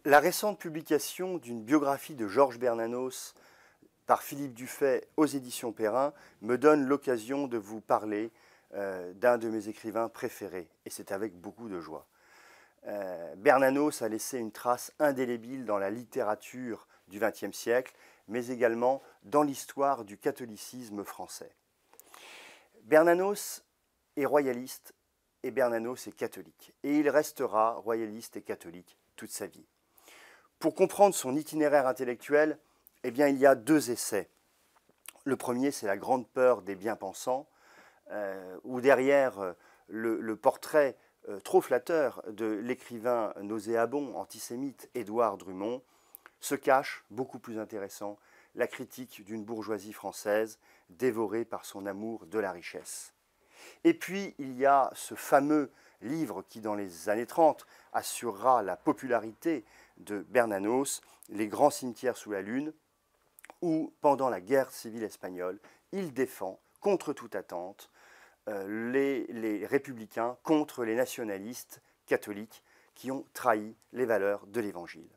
La récente publication d'une biographie de Georges Bernanos par Philippe Dufay aux éditions Perrin me donne l'occasion de vous parler d'un de mes écrivains préférés, et c'est avec beaucoup de joie. Bernanos a laissé une trace indélébile dans la littérature du XXe siècle, mais également dans l'histoire du catholicisme français. Bernanos est royaliste et Bernanos est catholique, et il restera royaliste et catholique toute sa vie. Pour comprendre son itinéraire intellectuel, eh bien, il y a deux essais. Le premier, c'est La grande peur des bien-pensants, où derrière le portrait trop flatteur de l'écrivain nauséabond, antisémite Édouard Drummond, se cache, beaucoup plus intéressant, la critique d'une bourgeoisie française dévorée par son amour de la richesse. Et puis, il y a ce fameux livre qui, dans les années 30, assurera la popularité de Bernanos, Les grands cimetières sous la lune, où, pendant la guerre civile espagnole, il défend, contre toute attente, les républicains contre les nationalistes catholiques qui ont trahi les valeurs de l'Évangile.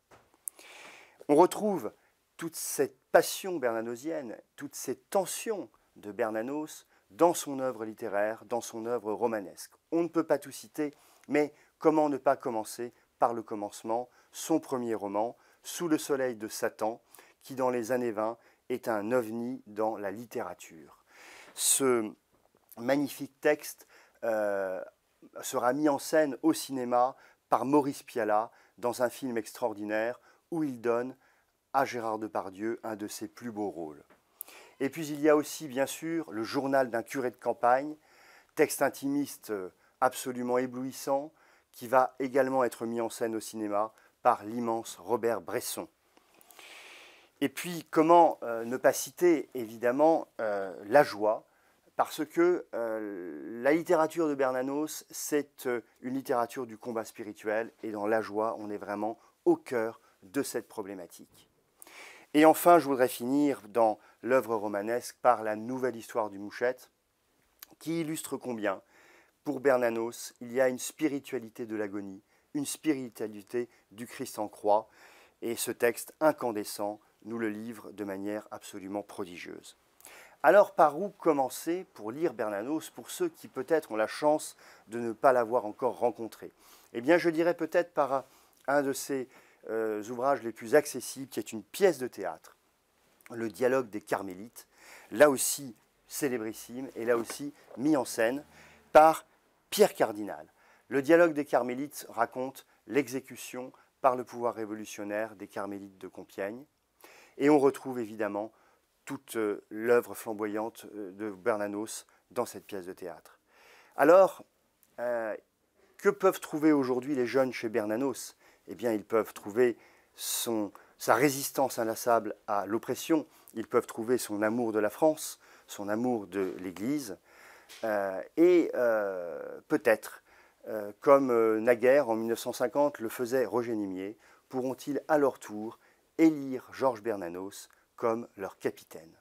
On retrouve toute cette passion bernanosienne, toutes ces tensions de Bernanos dans son œuvre littéraire, dans son œuvre romanesque. On ne peut pas tout citer, mais comment ne pas commencer par le commencement, son premier roman, Sous le soleil de Satan, qui dans les années 20 est un ovni dans la littérature. Ce magnifique texte sera mis en scène au cinéma par Maurice Pialat dans un film extraordinaire où il donne à Gérard Depardieu un de ses plus beaux rôles. Et puis il y a aussi bien sûr Le journal d'un curé de campagne, texte intimiste absolument éblouissant qui va également être mis en scène au cinéma par l'immense Robert Bresson. Et puis comment ne pas citer évidemment La joie, parce que la littérature de Bernanos, c'est une littérature du combat spirituel, et dans La joie, on est vraiment au cœur de cette problématique. Et enfin, je voudrais finir dans l'œuvre romanesque par La nouvelle histoire du Mouchette, qui illustre combien, pour Bernanos, il y a une spiritualité de l'agonie, une spiritualité du Christ en croix, et ce texte incandescent nous le livre de manière absolument prodigieuse. Alors, par où commencer pour lire Bernanos, pour ceux qui peut-être ont la chance de ne pas l'avoir encore rencontré? Eh bien, je dirais peut-être par un de ses ouvrages les plus accessibles, qui est une pièce de théâtre, Le dialogue des Carmélites, là aussi célébrissime, et là aussi mis en scène par Pierre Cardinal. Le dialogue des Carmélites raconte l'exécution par le pouvoir révolutionnaire des Carmélites de Compiègne, et on retrouve évidemment toute l'œuvre flamboyante de Bernanos dans cette pièce de théâtre. Alors, que peuvent trouver aujourd'hui les jeunes chez Bernanos? Eh bien, ils peuvent trouver sa résistance inlassable à l'oppression, ils peuvent trouver son amour de la France, son amour de l'Église, et peut-être, comme naguère en 1950 le faisait Roger Nimier, pourront-ils à leur tour élire Georges Bernanos comme leur capitaine.